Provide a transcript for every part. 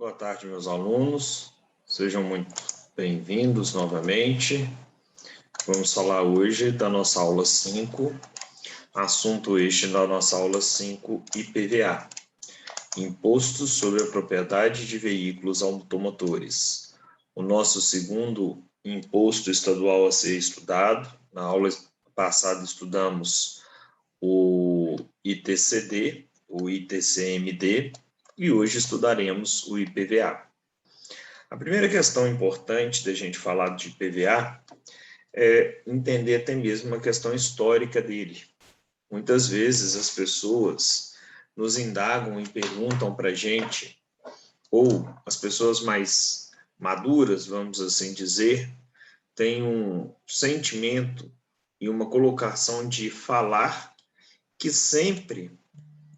Boa tarde, meus alunos. Sejam muito bem-vindos novamente. Vamos falar hoje da nossa aula 5, assunto este da nossa aula 5, IPVA, Imposto sobre a Propriedade de Veículos Automotores. O nosso segundo imposto estadual a ser estudado. Na aula passada estudamos o ITCD, o ITCMD, e hoje estudaremos o IPVA. A primeira questão importante da gente falar de IPVA é entender até mesmo uma questão histórica dele. Muitas vezes as pessoas nos indagam e perguntam para a gente, ou as pessoas mais maduras, vamos assim dizer, têm um sentimento e uma colocação de falar que sempre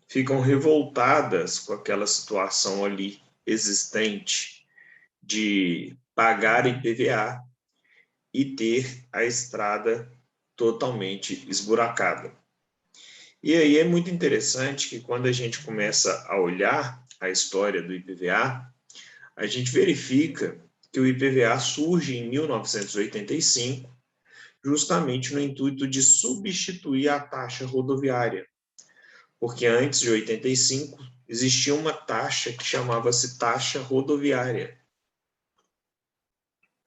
ficam revoltadas com aquela situação ali existente de pagar IPVA e ter a estrada totalmente esburacada. E aí é muito interessante que quando a gente começa a olhar a história do IPVA, a gente verifica que o IPVA surge em 1985, justamente no intuito de substituir a taxa rodoviária. Porque antes de 85 existia uma taxa que chamava-se taxa rodoviária,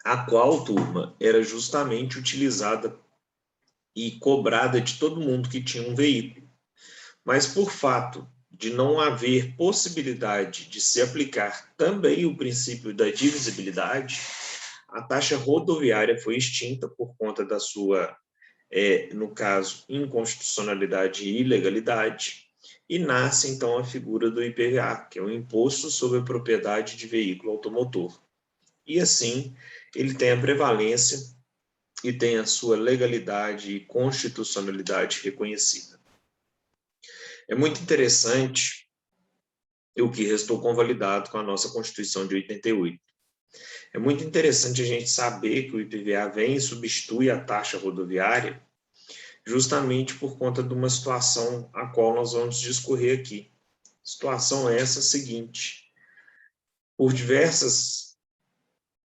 a qual, turma, era justamente utilizada e cobrada de todo mundo que tinha um veículo. Mas por fato de não haver possibilidade de se aplicar também o princípio da divisibilidade, a taxa rodoviária foi extinta por conta da sua, no caso, inconstitucionalidade e ilegalidade, e nasce então a figura do IPVA, que é o Imposto sobre a Propriedade de Veículo Automotor. E assim, ele tem a prevalência e tem a sua legalidade e constitucionalidade reconhecida. É muito interessante o que restou convalidado com a nossa Constituição de 88. É muito interessante a gente saber que o IPVA vem e substitui a taxa rodoviária justamente por conta de uma situação a qual nós vamos discorrer aqui. Situação essa seguinte: por diversas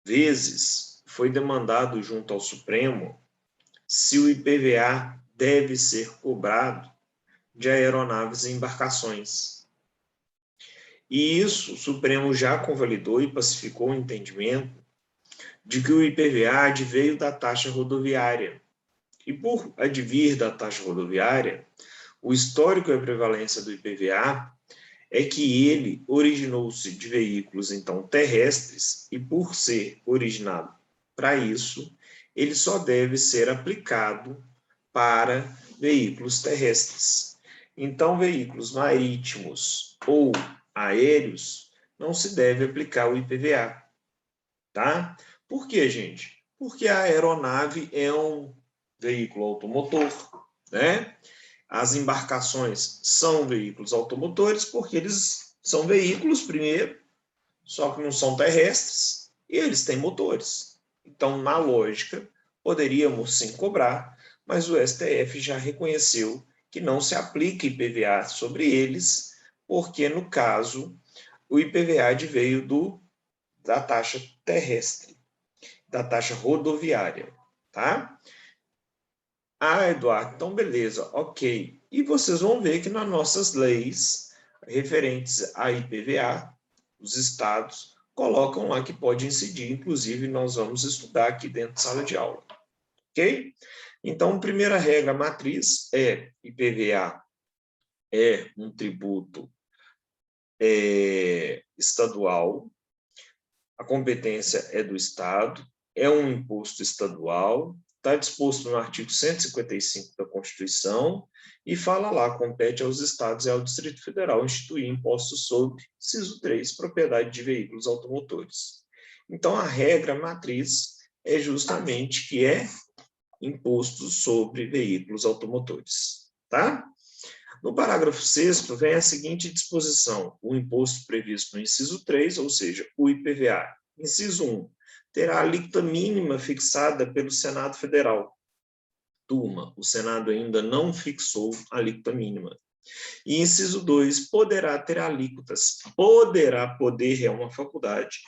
vezes foi demandado junto ao Supremo se o IPVA deve ser cobrado de aeronaves e embarcações. E isso o Supremo já convalidou e pacificou o entendimento de que o IPVA adveio da taxa rodoviária. E por advir da taxa rodoviária, o histórico e a prevalência do IPVA é que ele originou-se de veículos, então, terrestres, e por ser originado para isso, ele só deve ser aplicado para veículos terrestres. Então, veículos marítimos ou aéreos, não se deve aplicar o IPVA, tá? Por quê, gente? Porque a aeronave é um veículo automotor, né? As embarcações são veículos automotores porque eles são veículos, primeiro, só que não são terrestres e eles têm motores. Então, na lógica, poderíamos sim cobrar, mas o STF já reconheceu que não se aplica IPVA sobre eles, porque, no caso, o IPVA adveio da taxa terrestre, da taxa rodoviária, tá? Ah, Eduardo, então beleza, ok. E vocês vão ver que nas nossas leis referentes a IPVA, os estados colocam lá que pode incidir, inclusive nós vamos estudar aqui dentro da sala de aula, ok? Então, primeira regra matriz é IPVA é um tributo estadual, a competência é do estado, é um imposto estadual, está disposto no artigo 155 da Constituição e fala lá, compete aos estados e ao Distrito Federal instituir impostos sobre, inciso 3, propriedade de veículos automotores. Então, a regra matriz é justamente que é imposto sobre veículos automotores, tá? No parágrafo 6º vem a seguinte disposição: o imposto previsto no inciso 3, ou seja, o IPVA. Inciso 1, terá a alíquota mínima fixada pelo Senado Federal. Turma, o Senado ainda não fixou a alíquota mínima. E inciso 2, poderá ter alíquotas. Poder é uma faculdade.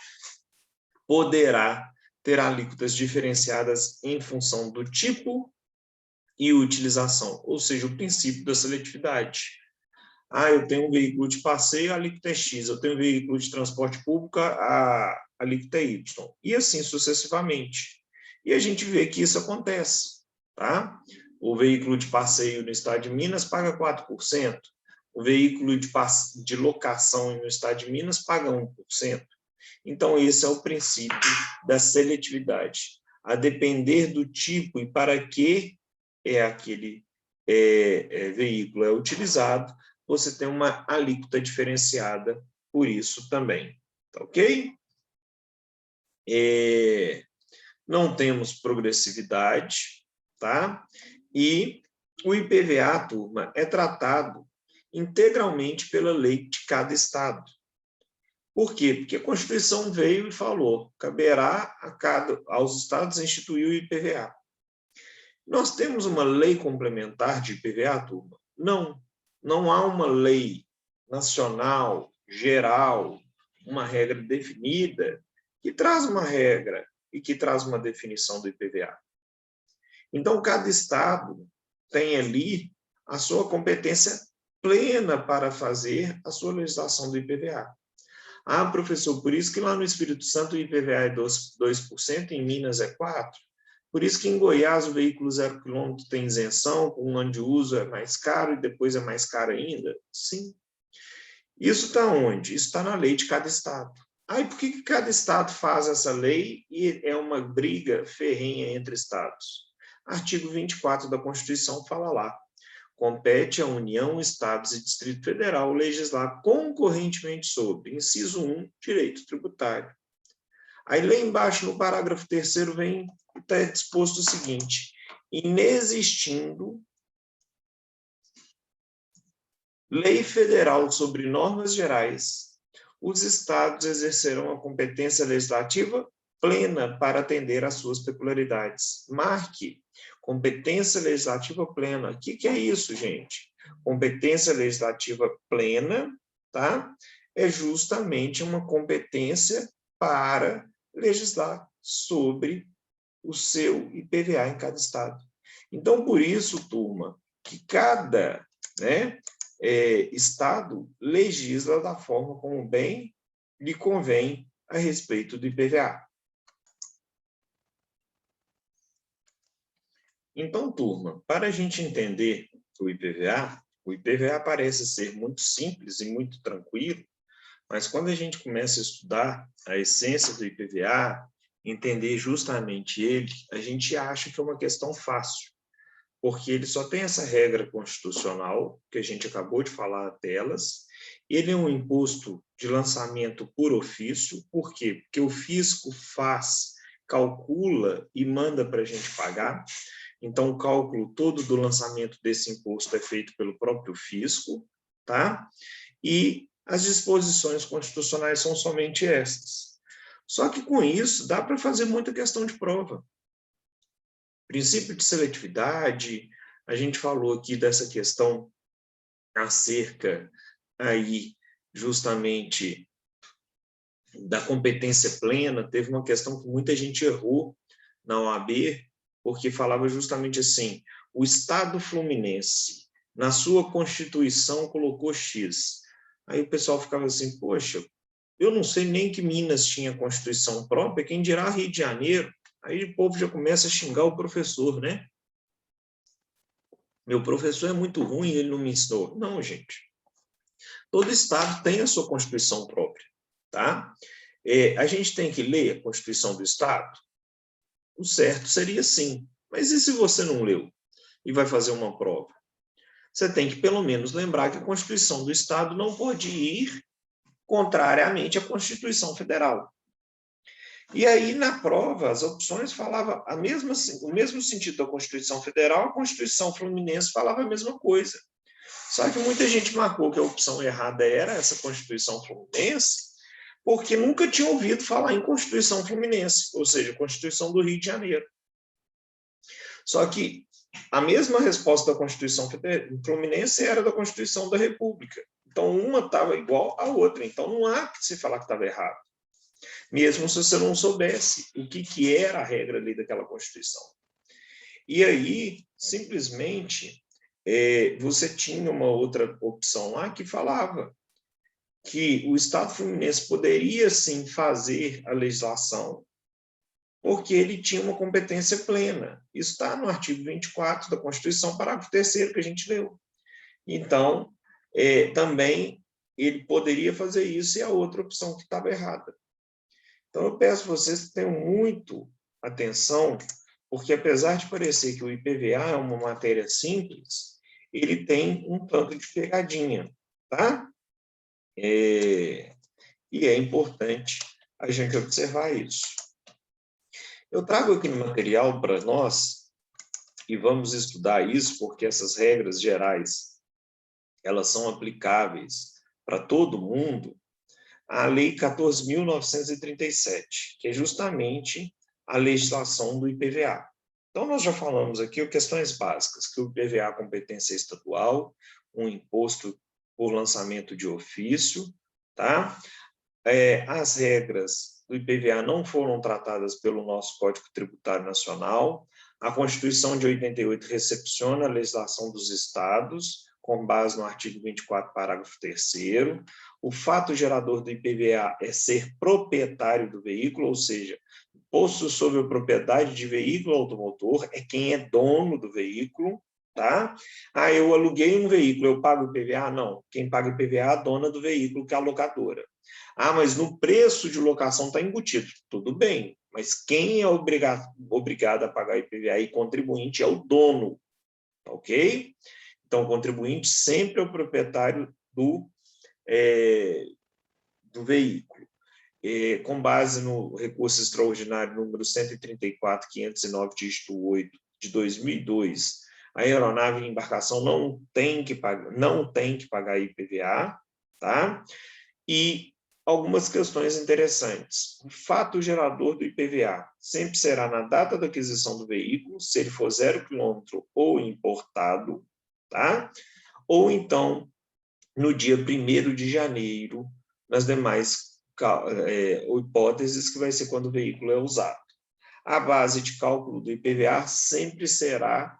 Poderá ter alíquotas diferenciadas em função do tipo e utilização, ou seja, o princípio da seletividade. Eu tenho um veículo de passeio, a alíquota é X. Eu tenho um veículo de transporte público, a alíquota é Y. E assim sucessivamente. E a gente vê que isso acontece. Tá? O veículo de passeio no estado de Minas paga 4%. O veículo de locação no estado de Minas paga 1%. Então, esse é o princípio da seletividade. A depender do tipo e para que aquele veículo é utilizado, você tem uma alíquota diferenciada por isso também. Tá ok? Não temos progressividade, tá? E o IPVA, turma, é tratado integralmente pela lei de cada estado. Por quê? Porque a Constituição veio e falou, caberá aos estados instituir o IPVA. Nós temos uma lei complementar de IPVA, turma? Não há uma lei nacional, geral, uma regra definida, que traz uma regra e que traz uma definição do IPVA. Então, cada estado tem ali a sua competência plena para fazer a sua legislação do IPVA. Professor, por isso que lá no Espírito Santo o IPVA é 2%, em Minas é 4%. Por isso que em Goiás o veículo 0 km tem isenção, com um ano de uso é mais caro e depois é mais caro ainda? Sim. Isso está onde? Isso está na lei de cada estado. E por que cada estado faz essa lei e é uma briga ferrenha entre estados? Artigo 24 da Constituição fala lá. Compete à União, Estados e Distrito Federal legislar concorrentemente sobre, inciso 1, direito tributário. Aí lá embaixo, no parágrafo 3º, vem está disposto o seguinte: inexistindo lei federal sobre normas gerais, os estados exercerão a competência legislativa plena para atender às suas peculiaridades. Marque, competência legislativa plena. O que é isso, gente? Competência legislativa plena, tá? É justamente uma competência para legislar sobre o seu IPVA em cada estado. Então, por isso, turma, que cada estado legisla da forma como bem lhe convém a respeito do IPVA. Então, turma, para a gente entender o IPVA parece ser muito simples e muito tranquilo, mas quando a gente começa a estudar a essência do IPVA, entender justamente ele, a gente acha que é uma questão fácil, porque ele só tem essa regra constitucional, que a gente acabou de falar delas. Ele é um imposto de lançamento por ofício. Por quê? Porque o fisco calcula e manda para a gente pagar. Então, o cálculo todo do lançamento desse imposto é feito pelo próprio fisco, tá? E as disposições constitucionais são somente essas. Só que, com isso, dá para fazer muita questão de prova. Princípio de seletividade, a gente falou aqui dessa questão acerca aí justamente da competência plena. Teve uma questão que muita gente errou na OAB, porque falava justamente assim: o Estado Fluminense, na sua Constituição, colocou X. Aí o pessoal ficava assim: poxa, eu não sei nem que Minas tinha Constituição própria, quem dirá Rio de Janeiro? Aí o povo já começa a xingar o professor, né? Meu professor é muito ruim, ele não me ensinou. Não, gente. Todo estado tem a sua Constituição própria, tá? A gente tem que ler a Constituição do Estado? O certo seria sim. Mas e se você não leu e vai fazer uma prova? Você tem que, pelo menos, lembrar que a Constituição do Estado não pode ir contrariamente à Constituição Federal. E aí, na prova, as opções falavam o mesmo sentido da Constituição Federal, a Constituição Fluminense falava a mesma coisa. Só que muita gente marcou que a opção errada era essa Constituição Fluminense, porque nunca tinha ouvido falar em Constituição Fluminense, ou seja, Constituição do Rio de Janeiro. Só que A mesma resposta da Constituição Fluminense era da Constituição da República. Então, uma estava igual à outra. Então, não há que se falar que estava errado, mesmo se você não soubesse o que era a regra ali daquela Constituição. E aí, simplesmente, você tinha uma outra opção lá que falava que o Estado fluminense poderia, sim, fazer a legislação, porque ele tinha uma competência plena. Isso está no artigo 24 da Constituição, parágrafo 3º, que a gente leu. Então, também ele poderia fazer isso, e a outra opção que estava errada. Então, eu peço a vocês que tenham muito atenção, porque apesar de parecer que o IPVA é uma matéria simples, ele tem um tanto de pegadinha, tá? E é importante a gente observar isso. Eu trago aqui no material para nós, e vamos estudar isso, porque essas regras gerais, elas são aplicáveis para todo mundo, a Lei 14.937, que é justamente a legislação do IPVA. Então, nós já falamos aqui questões básicas, que o IPVA é competência estadual, um imposto por lançamento de ofício, tá? As regras do IPVA não foram tratadas pelo nosso Código Tributário Nacional. A Constituição de 88 recepciona a legislação dos estados, com base no artigo 24, parágrafo 3º. O fato gerador do IPVA é ser proprietário do veículo, ou seja, imposto sobre a propriedade de veículo automotor é quem é dono do veículo, tá? Eu aluguei um veículo, eu pago IPVA? Não. Quem paga IPVA é a dona do veículo, que é a locadora. Mas no preço de locação está embutido. Tudo bem, mas quem é obrigado a pagar IPVA e contribuinte é o dono, ok? Então, o contribuinte sempre é o proprietário do veículo. Com base no recurso extraordinário número 134.509, dígito 8, de 2002, a aeronave e embarcação não tem que pagar IPVA, tá? E algumas questões interessantes. O fato gerador do IPVA sempre será na data da aquisição do veículo, se ele for 0 quilômetro ou importado, tá? Ou então, no dia 1º de janeiro, nas demais hipóteses, que vai ser quando o veículo é usado. A base de cálculo do IPVA sempre será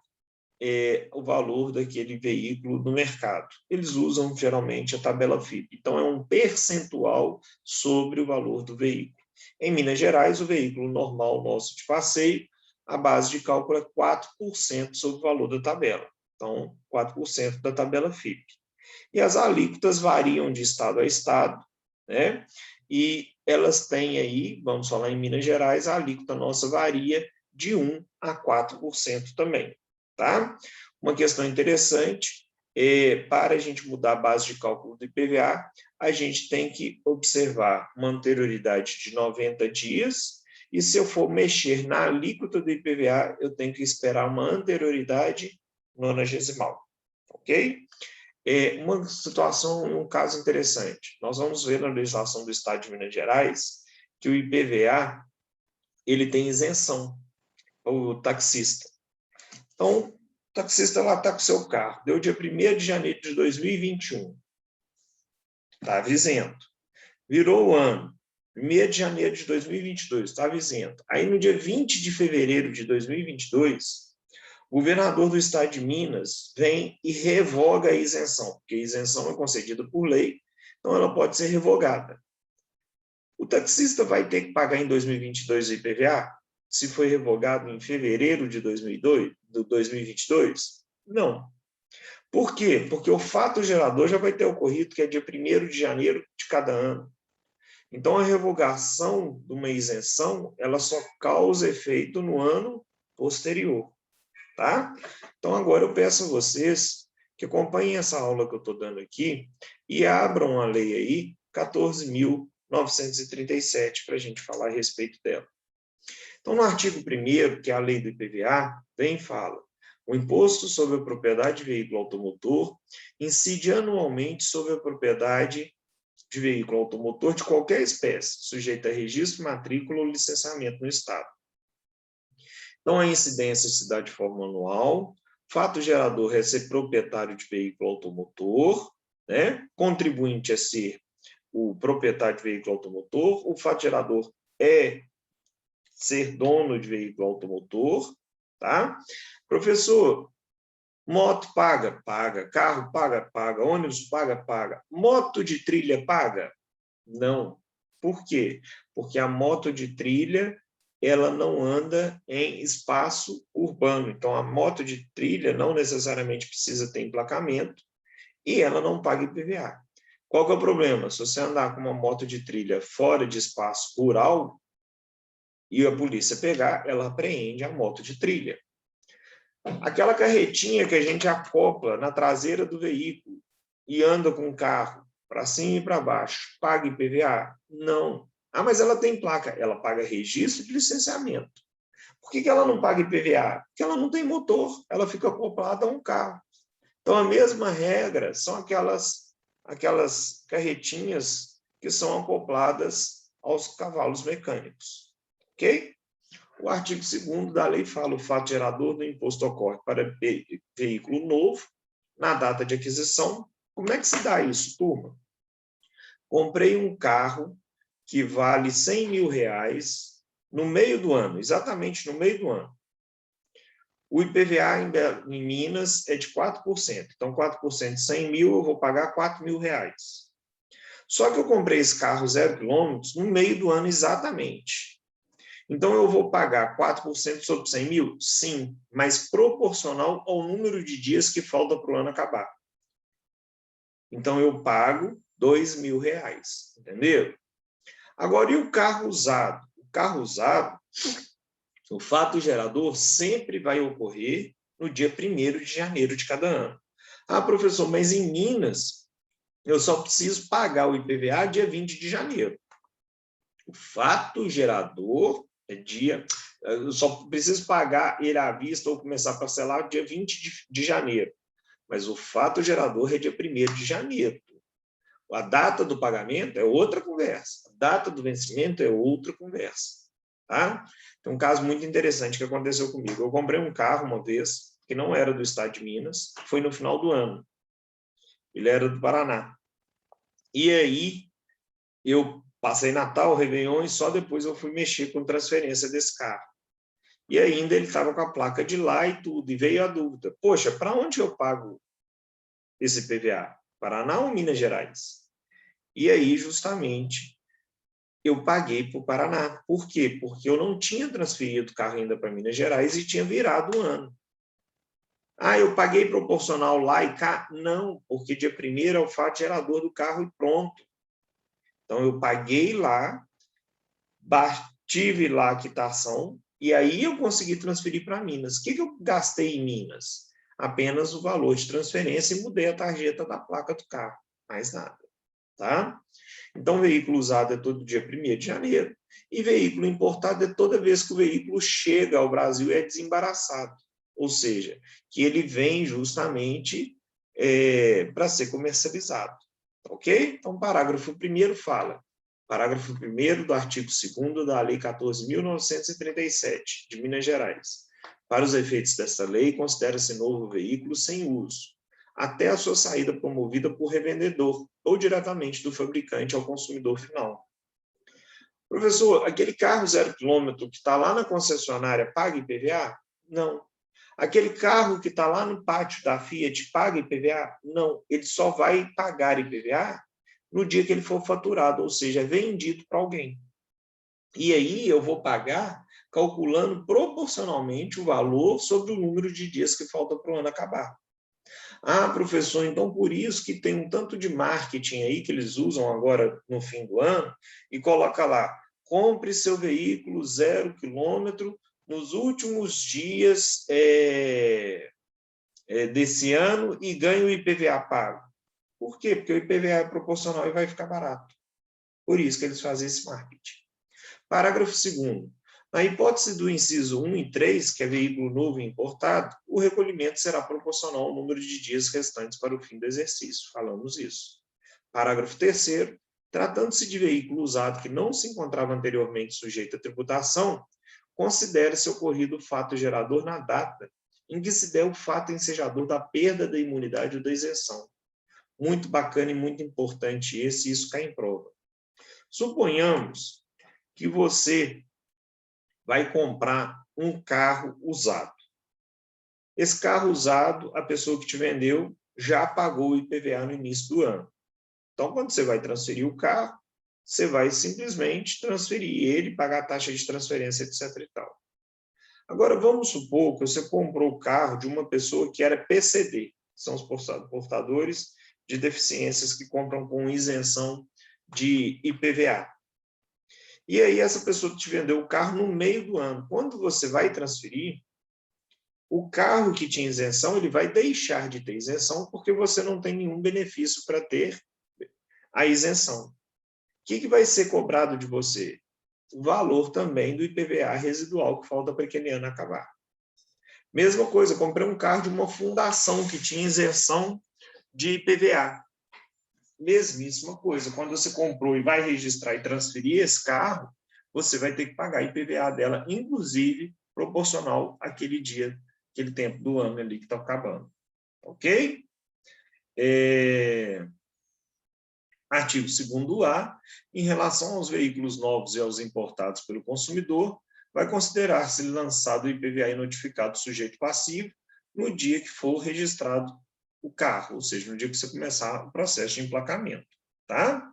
o valor daquele veículo no mercado. Eles usam, geralmente, a tabela FIPE. Então, é um percentual sobre o valor do veículo. Em Minas Gerais, o veículo normal nosso de passeio, a base de cálculo é 4% sobre o valor da tabela. Então, 4% da tabela FIPE. E as alíquotas variam de estado a estado, né? E elas têm aí, vamos falar em Minas Gerais, a alíquota nossa varia de 1% a 4% também, tá? Uma questão interessante, para a gente mudar a base de cálculo do IPVA, a gente tem que observar uma anterioridade de 90 dias, e se eu for mexer na alíquota do IPVA, eu tenho que esperar uma anterioridade nonagesimal, ok? Uma situação, um caso interessante. Nós vamos ver na legislação do Estado de Minas Gerais que o IPVA ele tem isenção, o taxista. Então, o taxista lá está com o seu carro, deu dia 1º de janeiro de 2021, estava isento. Virou o ano, 1º de janeiro de 2022, estava isento. Aí, no dia 20 de fevereiro de 2022, o governador do estado de Minas vem e revoga a isenção, porque a isenção é concedida por lei, então ela pode ser revogada. O taxista vai ter que pagar em 2022 o IPVA? Se foi revogado em fevereiro de 2022? Não. Por quê? Porque o fato gerador já vai ter ocorrido, que é dia 1º de janeiro de cada ano. Então, a revogação de uma isenção, ela só causa efeito no ano posterior. Tá? Então, agora eu peço a vocês que acompanhem essa aula que eu estou dando aqui e abram a lei aí, 14.937, para a gente falar a respeito dela. Então, no artigo 1º, que é a lei do IPVA, vem e fala: o imposto sobre a propriedade de veículo automotor incide anualmente sobre a propriedade de veículo automotor de qualquer espécie, sujeita a registro, matrícula ou licenciamento no Estado. Então, a incidência se dá de forma anual, Fato gerador é ser proprietário de veículo automotor, né? Contribuinte é ser o proprietário de veículo automotor. O fato gerador é ser dono de veículo automotor, tá? Professor, moto paga? Paga. Carro paga? Paga. Ônibus paga? Paga. Moto de trilha paga? Não. Por quê? Porque a moto de trilha ela não anda em espaço urbano. Então, a moto de trilha não necessariamente precisa ter emplacamento e ela não paga IPVA. Qual que é o problema? Se você andar com uma moto de trilha fora de espaço rural e a polícia pegar, ela apreende a moto de trilha. Aquela carretinha que a gente acopla na traseira do veículo e anda com o carro para cima e para baixo, paga IPVA? Não. Ah, mas ela tem placa. Ela paga registro de licenciamento. Por que ela não paga IPVA? Porque ela não tem motor, ela fica acoplada a um carro. Então, a mesma regra são aquelas carretinhas que são acopladas aos cavalos mecânicos. Ok? O artigo 2º da lei fala: o fato gerador do imposto ocorre para veículo novo, na data de aquisição. Como é que se dá isso, turma? Comprei um carro que vale R$100 mil no meio do ano, exatamente no meio do ano. O IPVA em Minas é de 4%. Então, 4% de 100 mil, eu vou pagar R$4 mil. Só que eu comprei esse carro 0 quilômetros no meio do ano exatamente. Então, eu vou pagar 4% sobre 100 mil? Sim, mas proporcional ao número de dias que falta para o ano acabar. Então, eu pago R$2 mil, entendeu? Agora, e o carro usado? O carro usado, o fato gerador sempre vai ocorrer no dia 1º de janeiro de cada ano. Ah, professor, mas em Minas, eu só preciso pagar o IPVA dia 20 de janeiro. O fato gerador é dia... Eu só preciso pagar ele à vista ou começar a parcelar dia 20 de janeiro. Mas o fato gerador é dia 1º de janeiro. A data do pagamento é outra conversa. A data do vencimento é outra conversa. Tá? Tem um caso muito interessante que aconteceu comigo. Eu comprei um carro uma vez, que não era do estado de Minas, foi no final do ano. Ele era do Paraná. E aí, eu passei Natal, Réveillon, e só depois eu fui mexer com transferência desse carro. E ainda ele estava com a placa de lá e tudo, e veio a dúvida. Poxa, para onde eu pago esse PVA? Paraná ou Minas Gerais? E aí, justamente, eu paguei para o Paraná. Por quê? Porque eu não tinha transferido o carro ainda para Minas Gerais e tinha virado o ano. Ah, eu paguei proporcional lá e cá? Não, porque dia 1º é o fato gerador do carro e pronto. Então, eu paguei lá, tive lá a quitação, e aí eu consegui transferir para Minas. O que eu gastei em Minas? Apenas o valor de transferência e mudei a tarjeta da placa do carro. Mais nada. Tá? Então, veículo usado é todo dia 1º de janeiro, e veículo importado é toda vez que o veículo chega ao Brasil e é desembaraçado. Ou seja, que ele vem justamente para ser comercializado. Ok? Então, parágrafo 1º fala. Parágrafo 1º do artigo 2º da Lei 14.937, de Minas Gerais. Para os efeitos desta lei, considera-se novo veículo sem uso, até a sua saída promovida por revendedor ou diretamente do fabricante ao consumidor final. Professor, aquele carro 0 quilômetro que está lá na concessionária paga IPVA? Não. Aquele carro que está lá no pátio da Fiat paga IPVA? Não. Ele só vai pagar IPVA no dia que ele for faturado, ou seja, é vendido para alguém. E aí eu vou pagar calculando proporcionalmente o valor sobre o número de dias que falta para o ano acabar. Ah, professor, então por isso que tem um tanto de marketing aí que eles usam agora no fim do ano e coloca lá, compre seu veículo 0 quilômetro nos últimos dias desse ano e ganhe o IPVA pago. Por quê? Porque o IPVA é proporcional e vai ficar barato. Por isso que eles fazem esse marketing. Parágrafo 2º. Na hipótese do inciso 1 e 3, que é veículo novo e importado, o recolhimento será proporcional ao número de dias restantes para o fim do exercício. Falamos isso. Parágrafo 3º. Tratando-se de veículo usado que não se encontrava anteriormente sujeito à tributação, considera-se ocorrido o fato gerador na data em que se der o fato ensejador da perda da imunidade ou da isenção. Muito bacana e muito importante esse, isso cai em prova. Suponhamos que você vai comprar um carro usado. Esse carro usado, a pessoa que te vendeu já pagou o IPVA no início do ano. Então, quando você vai transferir o carro, você vai simplesmente transferir ele, pagar a taxa de transferência, etc. e tal. Agora, vamos supor que você comprou o carro de uma pessoa que era PCD, são os portadores de deficiências que compram com isenção de IPVA. E aí, essa pessoa te vendeu o carro no meio do ano. Quando você vai transferir, o carro que tinha isenção, ele vai deixar de ter isenção porque você não tem nenhum benefício para ter a isenção. O que vai ser cobrado de você? O valor também do IPVA residual que falta para aquele ano acabar. Mesma coisa, comprei um carro de uma fundação que tinha isenção de IPVA. Mesmíssima coisa, quando você comprou e vai registrar e transferir esse carro, você vai ter que pagar IPVA dela, inclusive proporcional àquele dia, aquele tempo do ano ali que está acabando. Ok? Artigo 2º-A, em relação aos veículos novos e aos importados pelo consumidor, vai considerar-se lançado o IPVA e notificado o sujeito passivo no dia que for registrado o carro, ou seja, no dia que você começar o processo de emplacamento. Tá?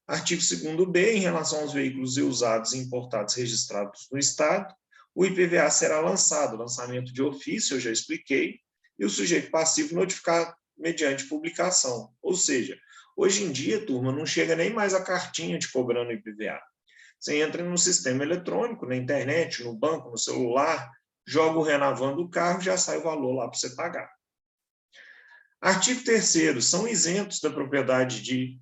Artigo 2º-B, em relação aos veículos usados e importados registrados no Estado, o IPVA será lançado, lançamento de ofício, eu já expliquei, e o sujeito passivo notificado mediante publicação. Ou seja, hoje em dia, turma, não chega nem mais a cartinha te cobrando IPVA. Você entra no sistema eletrônico, na internet, no banco, no celular, joga o renovando do carro, já sai o valor lá para você pagar. Artigo 3º, são isentos da propriedade de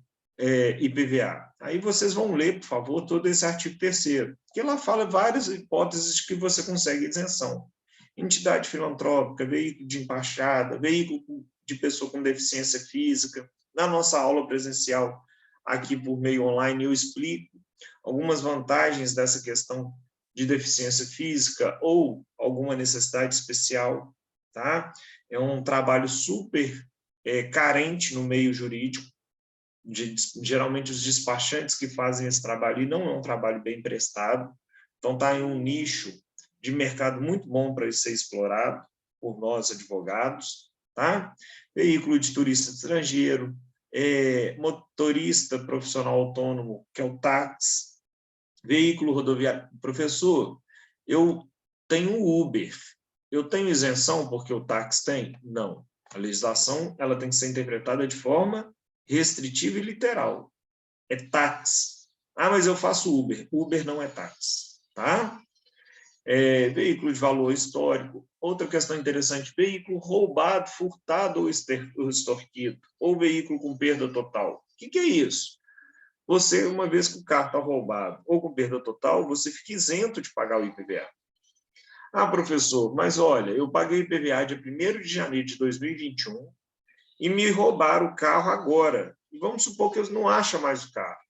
IPVA. Aí vocês vão ler, por favor, todo esse artigo 3º, que lá fala várias hipóteses que você consegue isenção. Entidade filantrópica, veículo de embaixada, veículo de pessoa com deficiência física. Na nossa aula presencial, aqui por meio online, eu explico algumas vantagens dessa questão de deficiência física ou alguma necessidade especial. Tá? É um trabalho super carente no meio jurídico. Geralmente os despachantes que fazem esse trabalho, e não é um trabalho bem prestado, então está em um nicho de mercado muito bom para ser explorado por nós advogados, tá? Veículo de turista estrangeiro, motorista profissional autônomo, que é o táxi, veículo rodoviário. Professor, eu tenho Uber, eu tenho isenção porque o táxi tem? Não. A legislação ela tem que ser interpretada de forma restritiva e literal. É táxi. Ah, mas eu faço Uber. Uber não é táxi. Tá? Veículo de valor histórico. Outra questão interessante, veículo roubado, furtado ou extorquido. Ou veículo com perda total. O que é isso? Você, uma vez que o carro está roubado ou com perda total, você fica isento de pagar o IPVA. Ah, professor, mas olha, eu paguei IPVA dia 1º de janeiro de 2021 e me roubaram o carro agora. E vamos supor que eu não ache mais o carro.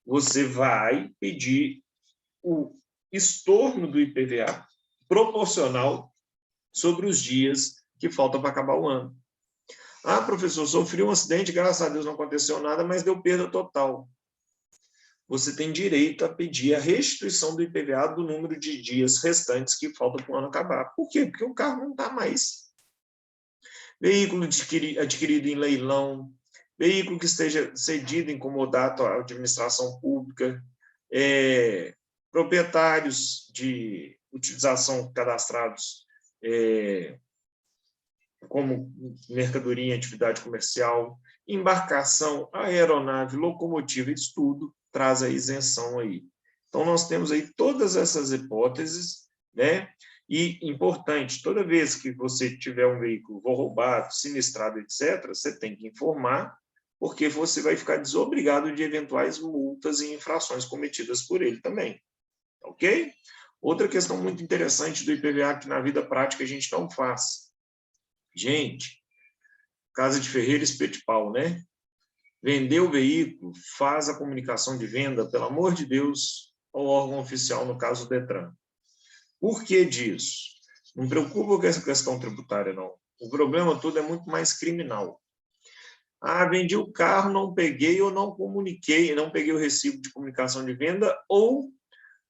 Você vai pedir o estorno do IPVA proporcional sobre os dias que faltam para acabar o ano. Ah, professor, sofri um acidente, graças a Deus não aconteceu nada, mas deu perda total. Você tem direito a pedir a restituição do IPVA do número de dias restantes que faltam para o ano acabar. Por quê? Porque o carro não está mais. Veículo adquirido em leilão, veículo que esteja cedido em comodato à administração pública, proprietários de utilização cadastrados como mercadoria em atividade comercial, embarcação, aeronave, locomotiva, isso tudo traz a isenção aí. Então, nós temos aí todas essas hipóteses, né? E, importante, toda vez que você tiver um veículo roubado, sinistrado, etc., você tem que informar, porque você vai ficar desobrigado de eventuais multas e infrações cometidas por ele também. Ok? Outra questão muito interessante do IPVA que na vida prática a gente não faz. Gente, casa de ferreiro, espeto de pau, né? Vender o veículo, faz a comunicação de venda, pelo amor de Deus, ao órgão oficial, no caso do Detran. Por que disso? Não preocupa com essa questão tributária, não. O problema todo é muito mais criminal. Ah, vendi o carro, não peguei ou não comuniquei, não peguei o recibo de comunicação de venda ou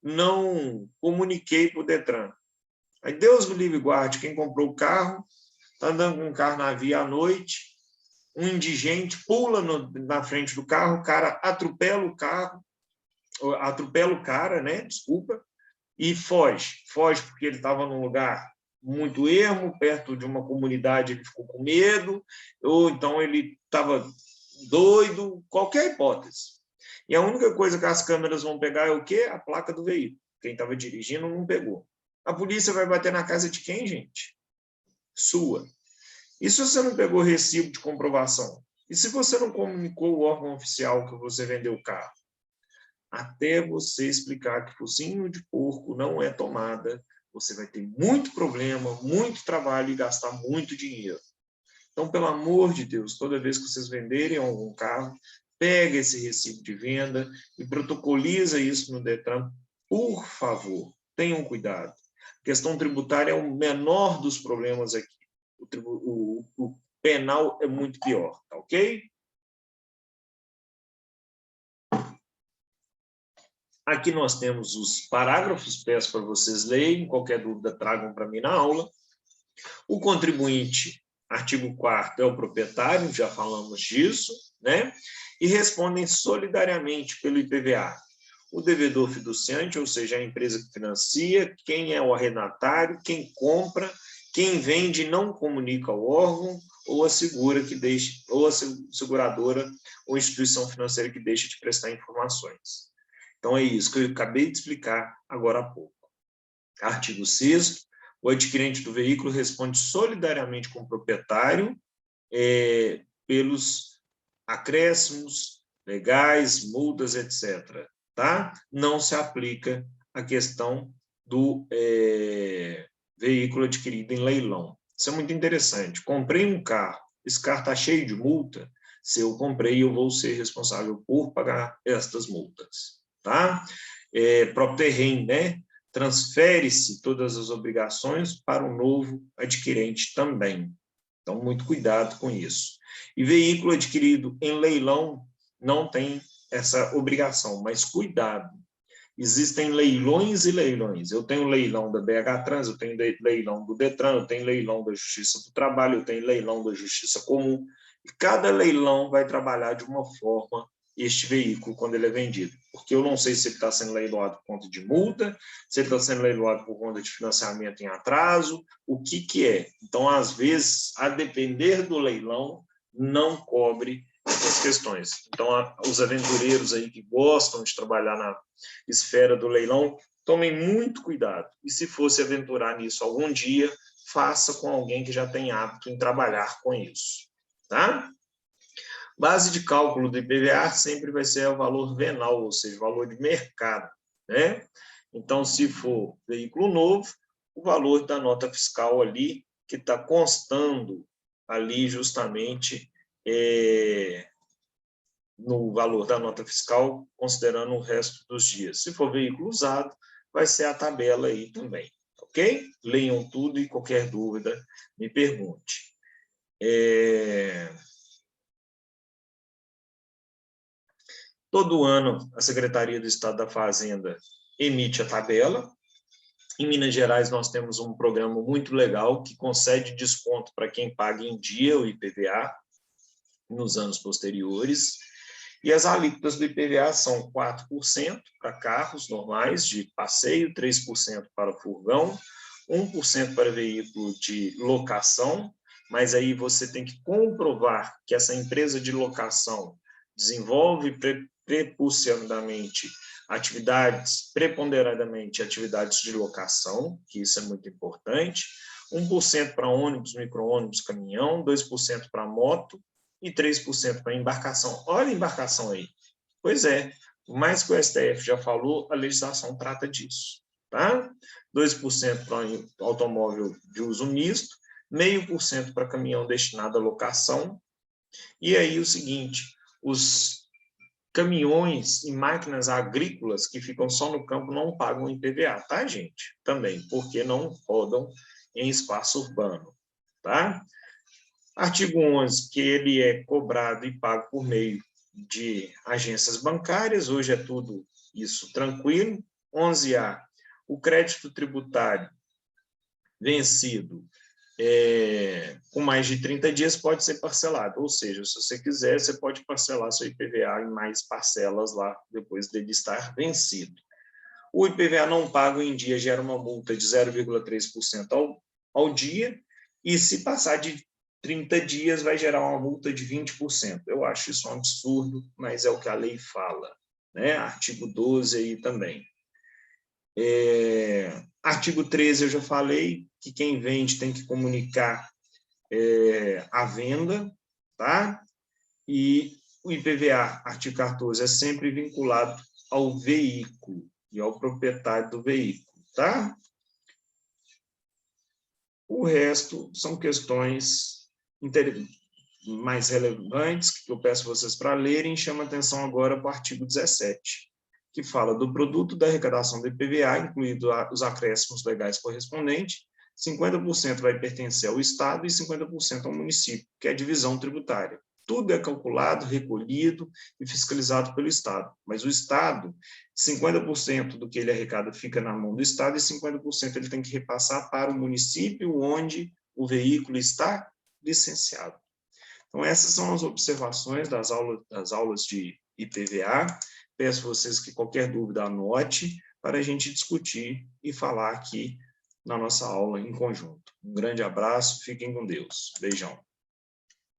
não comuniquei para o Detran. Aí Deus me livre e guarde, quem comprou o carro, está andando com um carro na via à noite, um indigente pula na frente do carro, o cara atropela o cara, né? Desculpa, e foge. Foge porque ele estava num lugar muito ermo, perto de uma comunidade, ele ficou com medo, ou então ele estava doido, qualquer hipótese. E a única coisa que as câmeras vão pegar é o quê? A placa do veículo. Quem estava dirigindo não pegou. A polícia vai bater na casa de quem, gente? Sua. E se você não pegou recibo de comprovação? E se você não comunicou o órgão oficial que você vendeu o carro? Até você explicar que focinho de porco não é tomada, você vai ter muito problema, muito trabalho e gastar muito dinheiro. Então, pelo amor de Deus, toda vez que vocês venderem algum carro, pega esse recibo de venda e protocoliza isso no Detran, por favor, tenham cuidado. A questão tributária é o menor dos problemas aqui. O penal é muito pior, tá ok? Aqui nós temos os parágrafos, peço para vocês lerem, qualquer dúvida tragam para mim na aula. O contribuinte, artigo 4º, é o proprietário, já falamos disso, né? E respondem solidariamente pelo IPVA. O devedor fiduciante, ou seja, a empresa que financia, quem é o arrendatário, quem compra, quem vende não comunica ao órgão, ou a seguradora ou instituição financeira que deixa de prestar informações. Então, é isso que eu acabei de explicar agora há pouco. Artigo 6º, o adquirente do veículo responde solidariamente com o proprietário pelos acréscimos legais, multas, etc. Tá? Não se aplica a questão do veículo adquirido em leilão. Isso é muito interessante. Comprei um carro, esse carro está cheio de multa, se eu comprei, eu vou ser responsável por pagar estas multas. Tá? Próprio terreno, né? Transfere-se todas as obrigações para o novo adquirente também. Então, muito cuidado com isso. E veículo adquirido em leilão não tem essa obrigação, mas cuidado. Existem leilões e leilões. Eu tenho leilão da BH Trans, eu tenho leilão do Detran, eu tenho leilão da Justiça do Trabalho, eu tenho leilão da Justiça Comum. E cada leilão vai trabalhar de uma forma este veículo quando ele é vendido. Porque eu não sei se ele está sendo leiloado por conta de multa, se ele está sendo leiloado por conta de financiamento em atraso, o que é. Então, às vezes, a depender do leilão, não cobre essas questões. Então, os aventureiros aí que gostam de trabalhar na esfera do leilão, tomem muito cuidado. E se fosse aventurar nisso algum dia, faça com alguém que já tem hábito em trabalhar com isso. Tá? Base de cálculo do IPVA sempre vai ser o valor venal, ou seja, o valor de mercado. Né? Então, se for veículo novo, o valor da nota fiscal ali, que está constando ali justamente no valor da nota fiscal, considerando o resto dos dias. Se for veículo usado, vai ser a tabela aí também, ok? Leiam tudo e qualquer dúvida me pergunte. Todo ano, a Secretaria do Estado da Fazenda emite a tabela. Em Minas Gerais, nós temos um programa muito legal que concede desconto para quem paga em dia o IPVA nos anos posteriores. E as alíquotas do IPVA são 4% para carros normais de passeio, 3% para furgão, 1% para veículo de locação, mas aí você tem que comprovar que essa empresa de locação desenvolve preponderadamente atividades de locação, que isso é muito importante, 1% para ônibus, micro-ônibus, caminhão, 2% para moto, e 3% para embarcação. Olha a embarcação aí. Pois é, por mais que o STF já falou, a legislação trata disso. Tá? 2% para automóvel de uso misto, 0,5% para caminhão destinado à locação. E aí o seguinte, os caminhões e máquinas agrícolas que ficam só no campo não pagam IPVA, tá, gente? Também, porque não rodam em espaço urbano, tá? Artigo 11, que ele é cobrado e pago por meio de agências bancárias, hoje é tudo isso tranquilo. 11A, o crédito tributário vencido com mais de 30 dias pode ser parcelado, ou seja, se você quiser, você pode parcelar seu IPVA em mais parcelas lá, depois dele estar vencido. O IPVA não pago em dia gera uma multa de 0,3% ao dia, e se passar de 30 dias vai gerar uma multa de 20%. Eu acho isso um absurdo, mas é o que a lei fala, né? Artigo 12 aí também. Artigo 13 eu já falei, que quem vende tem que comunicar a venda, tá? E o IPVA, artigo 14, é sempre vinculado ao veículo e ao proprietário do veículo, tá? O resto são questões mais relevantes que eu peço vocês para lerem. Chama atenção agora para o artigo 17, que fala do produto da arrecadação do IPVA, incluído os acréscimos legais correspondentes, 50% vai pertencer ao Estado e 50% ao município, que é a divisão tributária. Tudo é calculado, recolhido e fiscalizado pelo Estado, mas o Estado, 50% do que ele arrecada fica na mão do Estado e 50% ele tem que repassar para o município onde o veículo está licenciado. Então, essas são as observações das aulas de IPVA. Peço a vocês que qualquer dúvida anote para a gente discutir e falar aqui na nossa aula em conjunto. Um grande abraço, fiquem com Deus. Beijão.